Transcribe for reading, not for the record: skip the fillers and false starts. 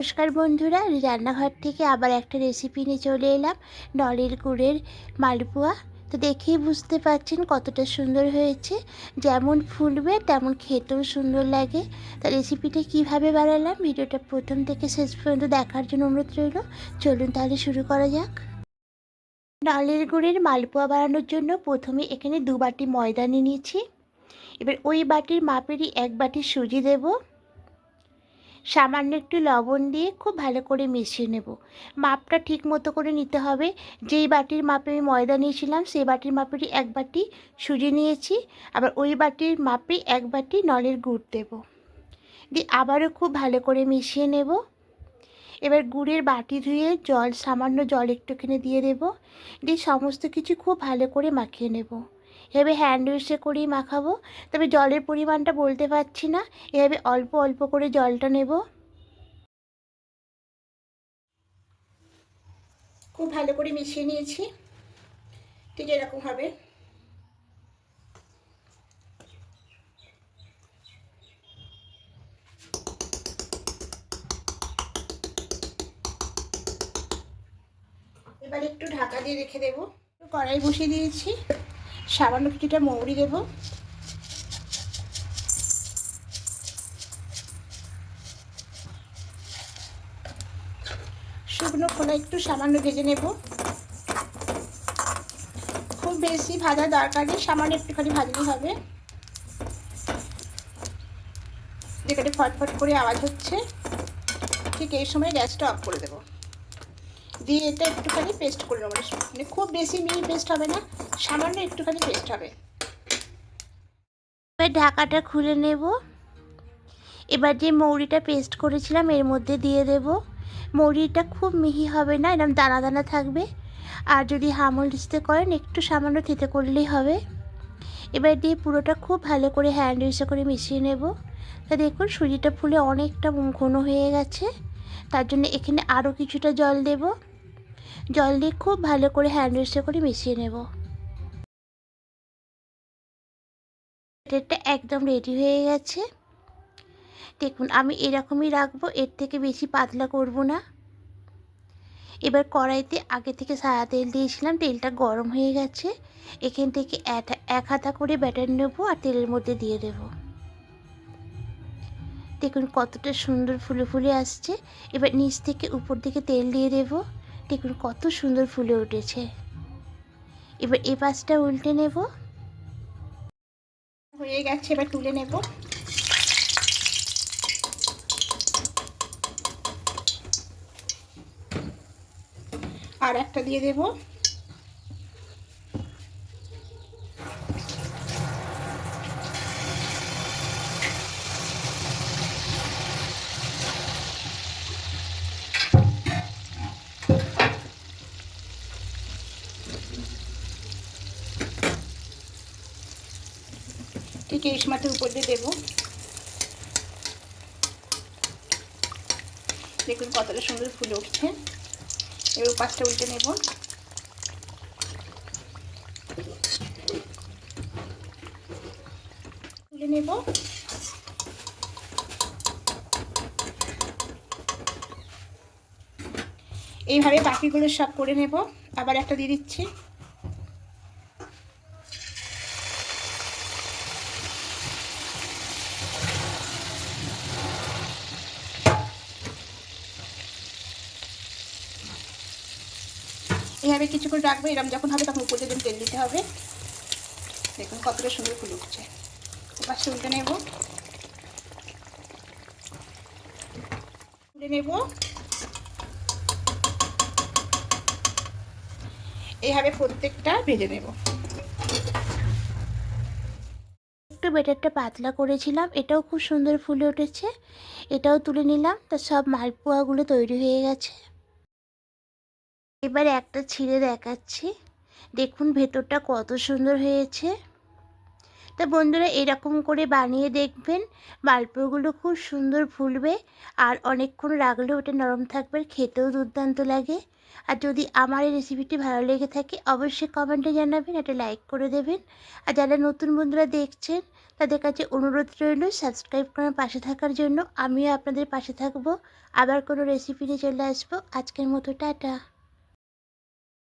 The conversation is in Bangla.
নমস্কার বন্ধুরা, রান্নাঘর থেকে আবার একটা রেসিপি নিয়ে চলে এলাম। নলের গুড়ের মালপোয়া। তো দেখেই বুঝতে পারছেন কতটা সুন্দর হয়েছে। যেমন ফুলবে তেমন খেতেও সুন্দর লাগে। তা রেসিপিটা কিভাবে বানালাম ভিডিওটা প্রথম থেকে শেষ পর্যন্ত দেখার জন্য অনুরোধ রইল। চলুন তাহলে শুরু করা যাক। নলের গুড়ের মালপোয়া বানানোর জন্য প্রথমে এখানে 2 বাটি ময়দা নিয়ে নিয়েছি। এবার ওই বাটির মাপেরই 1 বাটি সুজি দেবো। সামান্য একটু লবণ দিয়ে খুব ভালো করে মিশিয়ে নেব। মাপটা ঠিক মতো করে নিতে হবে। যেই বাটির মাপে আমি ময়দা নিয়েছিলাম সেই বাটির মাপেরই 1 বাটি সুজি নিয়েছি। আবার ওই বাটির মাপে 1 বাটি নলের গুড় দেব। দিয়ে আবারও খুব ভালো করে মিশিয়ে নেব। এবার গুড়ের বাটি ধুয়ে সামান্য জল একটুখানি দিয়ে দেব। দিয়ে সমস্ত কিছু খুব ভালো করে মাখিয়ে নেব। এভাবে হ্যান্ড উইশে করেই মাখাবো। তবে জলের পরিমাণটা বলতে পারছি না। এভাবে অল্প অল্প করে জলটা নেব। খুব ভালো করে মিশিয়ে নিয়েছি। ঠিক এরকম হবে। এবার একটু ঢাকা দিয়ে রেখে দেব। কড়াই বসিয়ে দিয়েছি। সামান্য কিছুটা মৌরি দেব। শুকনো খোলা একটু সামান্য ভেজে নেব। খুব বেশি ভাজা দরকার নেই, সামান্য একটুখানি ভাজলেই হবে। যেখানে ফটফট করে আওয়াজ হচ্ছে ঠিক এই সময় গ্যাসটা অফ করে দেব। দিয়ে এটা একটুখানি পেস্ট করে নেব। মানে খুব বেশি মিহি পেস্ট হবে না, সামান্য একটুখানি পেস্ট হবে। এবার ঢাকাটা খুলে নেব। এবার যে মৌরিটা পেস্ট করেছিলাম এর মধ্যে দিয়ে দেব। মৌরিটা খুব মিহি হবে না, এরকম দানা দানা থাকবে। আর যদি হামল দিস্তে করেন একটু সামান্য থেতে করলেই হবে। এবার দিয়ে পুরোটা খুব ভালো করে হ্যান্ড উইশে করে মিশিয়ে নেব। তা দেখুন সুজিটা ফুলে অনেকটা ঘন হয়ে গেছে। তার জন্য এখানে আরও কিছুটা জল দেব। জল দিয়ে খুব ভালো করে হ্যান্ড উইশে করে মিশিয়ে নেব। ব্যাটারটা একদম রেডি হয়ে গেছে। দেখুন আমি এরকমই রাখবো, এর থেকে বেশি পাতলা করব না। এবার কড়াইতে আগে থেকে সাদা তেল দিয়েছিলাম, তেলটা গরম হয়ে গেছে। এখান থেকে এক হাতা করে ব্যাটার নেব আর তেলের মধ্যে দিয়ে দেব। দেখুন কতটা সুন্দর ফুলে ফুলে আসছে। এবার নিচ থেকে উপর দিকে তেল দিয়ে দেব। দেখুন কত সুন্দর ফুলে উঠেছে। এবার এই পাশটা উল্টে নেব। হয়ে গেছে, এবার তুলে নেব। আর একটা দিয়ে দেব। ঠিক এই সময়টার উপর দিয়ে দেবো। দেখুন কতটা সুন্দর ফুলে উঠছে। এবার পাঁচটা উল্টে নেব। তুলে নেব। এইভাবে বাকিগুলো সব করে নেব। আবার একটা দিয়ে দিচ্ছি। এইভাবে কিছুক্ষণ রাখবো। এরকম যখন হবে তখন উপর দিয়ে তেল দিতে হবে। দেখুন কতটা সুন্দর ফুল উঠছে। পাশে উল্টে নেব। তুলে নেব। এইভাবে প্রত্যেকটা ভেজে নেব। একটু ব্যাটারটা পাতলা করেছিলাম, এটাও খুব সুন্দর ফুলে উঠেছে। এটাও তুলে নিলাম। তা সব মালপোয়াগুলো তৈরি হয়ে গেছে। এবার একটা ছিঁড়ে দেখাচ্ছি। দেখুন ভেতরটা কত সুন্দর হয়েছে। তা বন্ধুরা এরকম করে বানিয়ে দেখবেন। মালপোয়াগুলো খুব সুন্দর ফুলবে আর অনেকক্ষণ রাখলেও ওটা নরম থাকবে, খেতেও দুর্দান্ত লাগে। আর যদি আমার এই রেসিপিটি ভালো লেগে থাকে অবশ্যই কমেন্টে জানাবেন, একটা লাইক করে দেবেন। আর যারা নতুন বন্ধুরা দেখছেন তাদের কাছে অনুরোধ রইল সাবস্ক্রাইব করে পাশে থাকার জন্য। আমিও আপনাদের পাশে থাকবো। আবার কোনো রেসিপি নিয়ে চলে আসবো। আজকের মতো টাটা।